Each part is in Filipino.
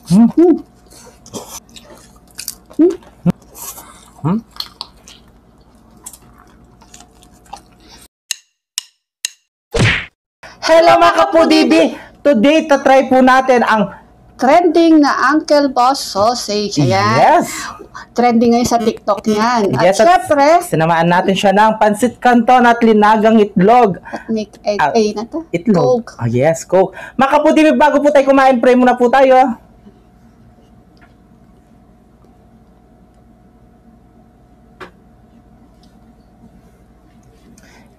Mm. Mm. Mm. Hello mga kapudibi! Today, tatry po natin ang Trending na Uncle Boss Sausage. Ayan. Yes! Trending ngayon sa TikTok yan. Yes, At syempre, sinamaan natin siya ng pansit canton at linagang itlog. at make egg. Na to? Itlog. Coke. Oh, yes, Coke. Mga kapudibi, bago po tayo kumain, pray muna po tayo.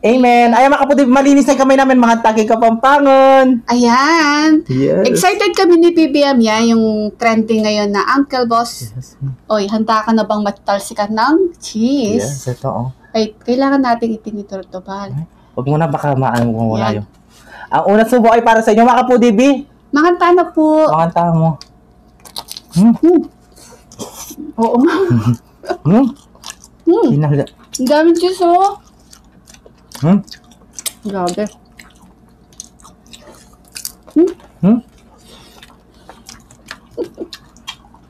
Amen. Ayan mga kapatid, malinis na yung kamay namin, mga Taguig Kapampangan. Ayan. Yes. Excited kami ni PBM yan, yung trending ngayon na Uncle Boss. Yes. Oy, handa ka na bang matalsikan ng cheese? Yes, ito oh. Ay, kailangan natin itinitultubal. Huwag mo na, baka maano mo wala yung. Ang unang subo ay para sa inyo mga kapudibi. Makanta na po. Makanta mo. Oo nga. Ang dami cheese oh. Grabe.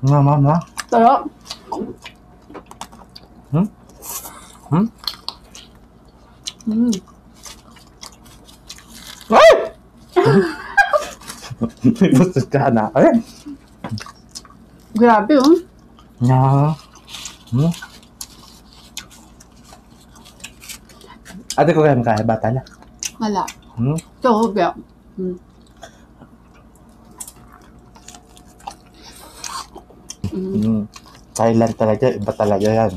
Mama. Sarap. Ay! Gusto ka na. Ay! Grabe oh. Yeah. Ate ko kaya bata na. Wala. Ito, biyak. Thailand talaga, iba talaga yan.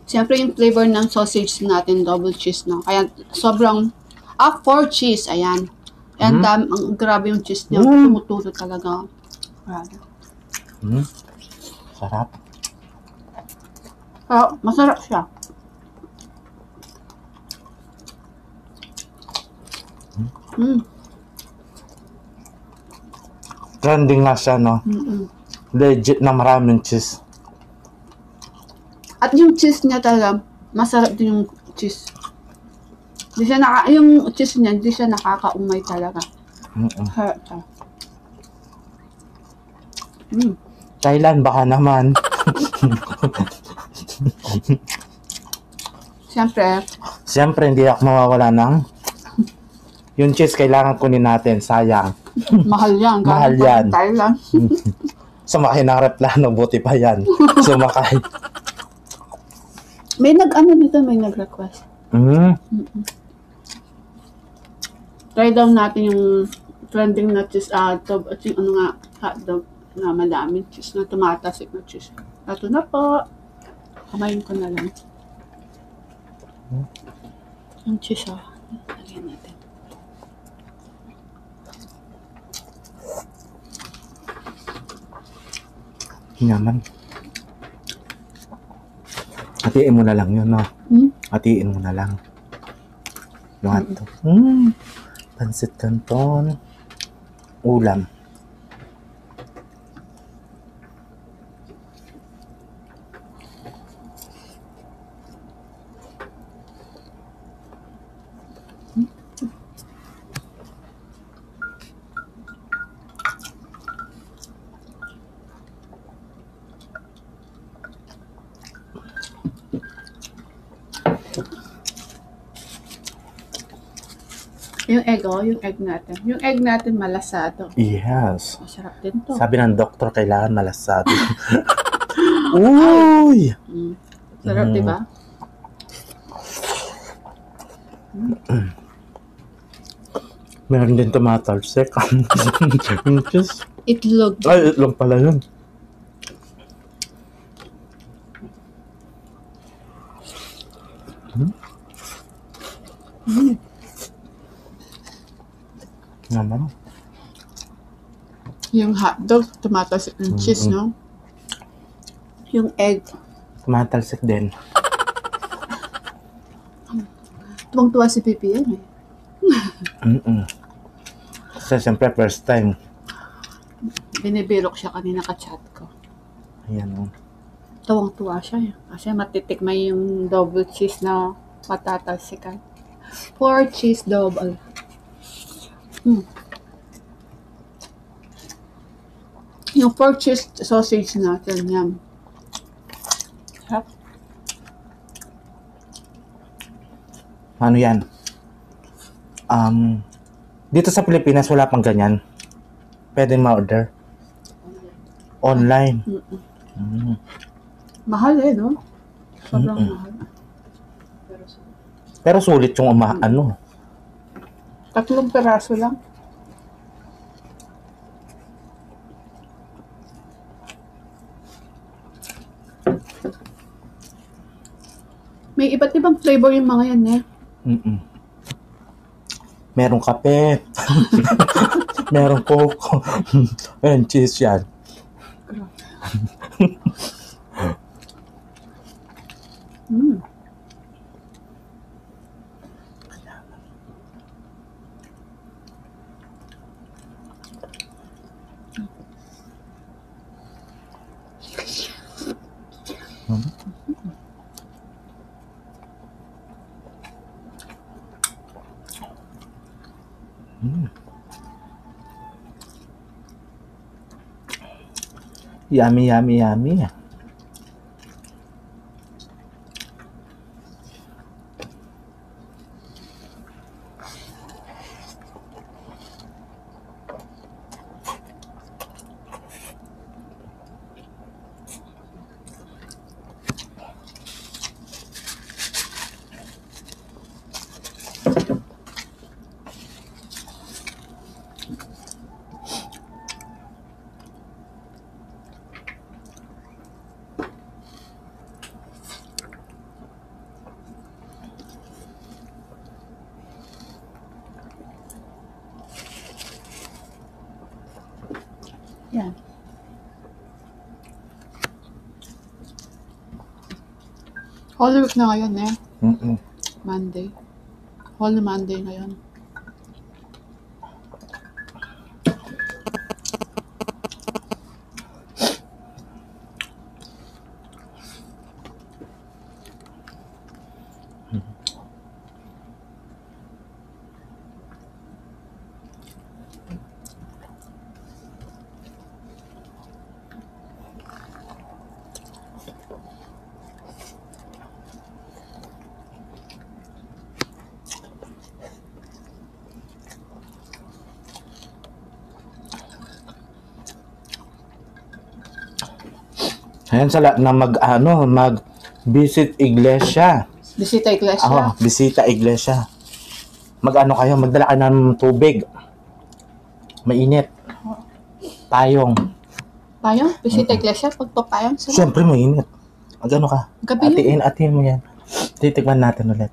Siyempre yung flavor ng sausage natin, double cheese na. Kaya sobrang, 4 cheese, ayan. Ayan, ang grabe yung cheese niya. Tumutulo talaga. Grabe. Sarap. Masarap siya. Trending nga siya, no? Legit na maraming cheese. At yung cheese niya talaga, masarap din yung cheese. Di siya yung cheese niya, hindi siya nakakaumay talaga. Harap siya. Thailand, baka naman. Siyempre, hindi ako mawawala ng yung cheese, kailangan kunin natin. Sayang. Mahal yan. Mahal yan. Thailand. Sumakay ng replano, buti pa yan. Sumakay. May nag-request. Try daw natin yung trending na cheese, at yung hotdog na madaming cheese na tumatasik na cheese. Ito na po. Kamayin ko na lang. Yung cheese lagyan natin. Yaman. Hatiin mo na lang yun, no? Hatiin mo na lang. Yung hotdog. Pansit canton. Ulam. Yung egg natin. Yung egg natin malasado. Yes. Masarap din to. Sabi ng doktor, kailangan malasado. Uy! Sarap, diba? Meron din tumatalsik. Itlog. Ay, itlog pala yun. Naman. Yung hotdog, tumatasik ng cheese, no? Yung egg. Tumatalsik din. Tuwang-tuwa si Pipi yan eh. Kasi siyempre first time. Binibirok siya kanina ka-chat ko. Ayan o. Tuwang-tuwa siya eh. Kasi matitikmay yung double cheese na matatalsikan. 4 cheese double. Yung pork cheese sausage natin, yan. Sarap. Ano yan? Dito sa Pilipinas, wala pang ganyan. Pwede ma-order. Online. Mahal no? Sobrang mahal. Pero sulit yung ano. 3 peraso lang. May iba't ibang flavor yung mga yan eh. Merong kape. Merong coke. Merong cheese yan. Yummy, yummy, yummy. Yan. Holy Week na ngayon eh. Monday. Holy Monday ngayon. Ayan sa lahat na mag-visit iglesia. Bisita iglesia. Bisita iglesia. Mag-ano kayo, magdala ka ng tubig. Mainit. Payong. Payong? Bisita iglesia? Pagpapayong sila? Siyempre mainit. Mag-ano ka? Gabi Atiin mo yan. Titikman natin ulit.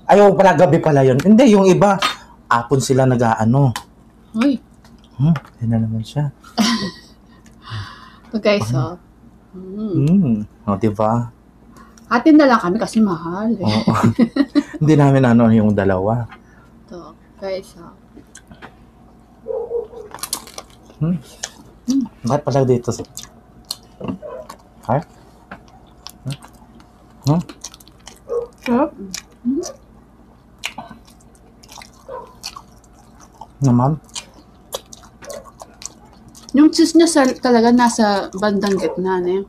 Ayaw pala, gabi pala yun. Hindi, yung iba. Apon sila nag-ano. Uy. Yan na naman siya. So guys, diba? atin na lang kami kasi mahal eh. Oo. Hindi namin yung dalawa. Ito, guys, Bakit pala dito? Ay? Sarap. Naman? Yung cheese niya talaga nasa bandang gitna na eh.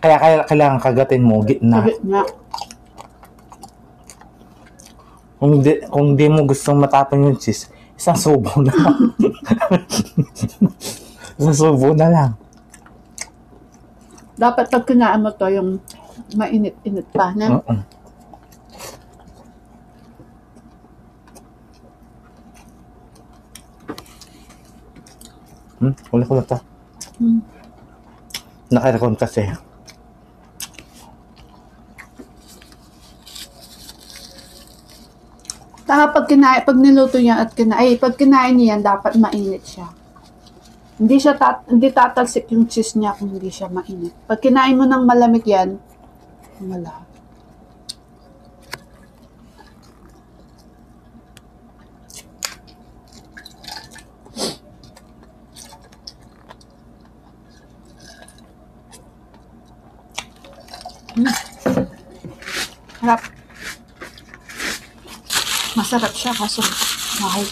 Kaya kailangan kagatin mo, gitna. Sa gitna. Kung di mo gustong matapon yung cheese, isang subo na lang. Isang subo na lang. Dapat pag kinaan mo to, yung mainit-init pa na. Huli ko na to. Naka-recon kasi. Pag niluto niya at pag kinain niya yan, dapat mainit siya. Hindi tatalsik yung cheese niya kung hindi siya mainit. Pag kinain mo ng malamig yan, wala. Harap. Masarap siya kaso mahal.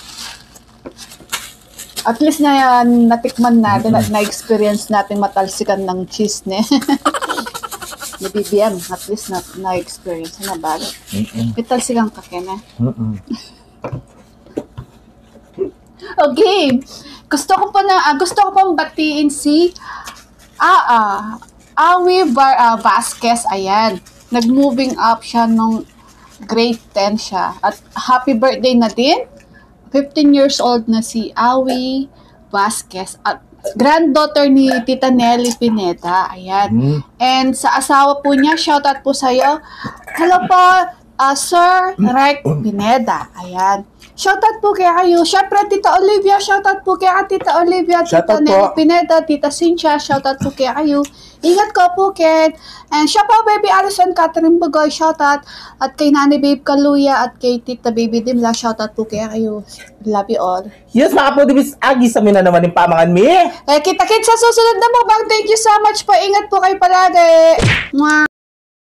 At least na natikman natin at na-experience natin matalsikan ng cheese ne. Nabibiyam, at least na-experience na ba? Italsikan ka kena. Okay. Gusto ko pang batiin si Awi Vasquez. Ayan. Nag-moving up siya nung grade 10 siya. At happy birthday na din. 15 years old na si Awi Vasquez at granddaughter ni Tita Nelly Pineda. Ayan. And sa asawa po niya, shoutout po sa'yo. Hello po, Sir Rek Pineda. Ayan. Shoutout po kay kayo. Siyempre, Tita Olivia, shoutout po kay Tita Olivia, Tita Nelly Pineda, Tita Cynthia, shoutout po kay kayo. Ingat ko po, Ken. And siya po, Baby Alison, Catherine Bugoy, shoutout. At kay Nani Babe Kaluya at kay Tita Baby Dimla, shoutout po kay kayo. Love you all. Yes, mga po, dibis, agi sa mina naman yung pamangan mi. Kita-kits sa susunod na mukbang. Thank you so much po. Ingat po kayo palagi. Mwah!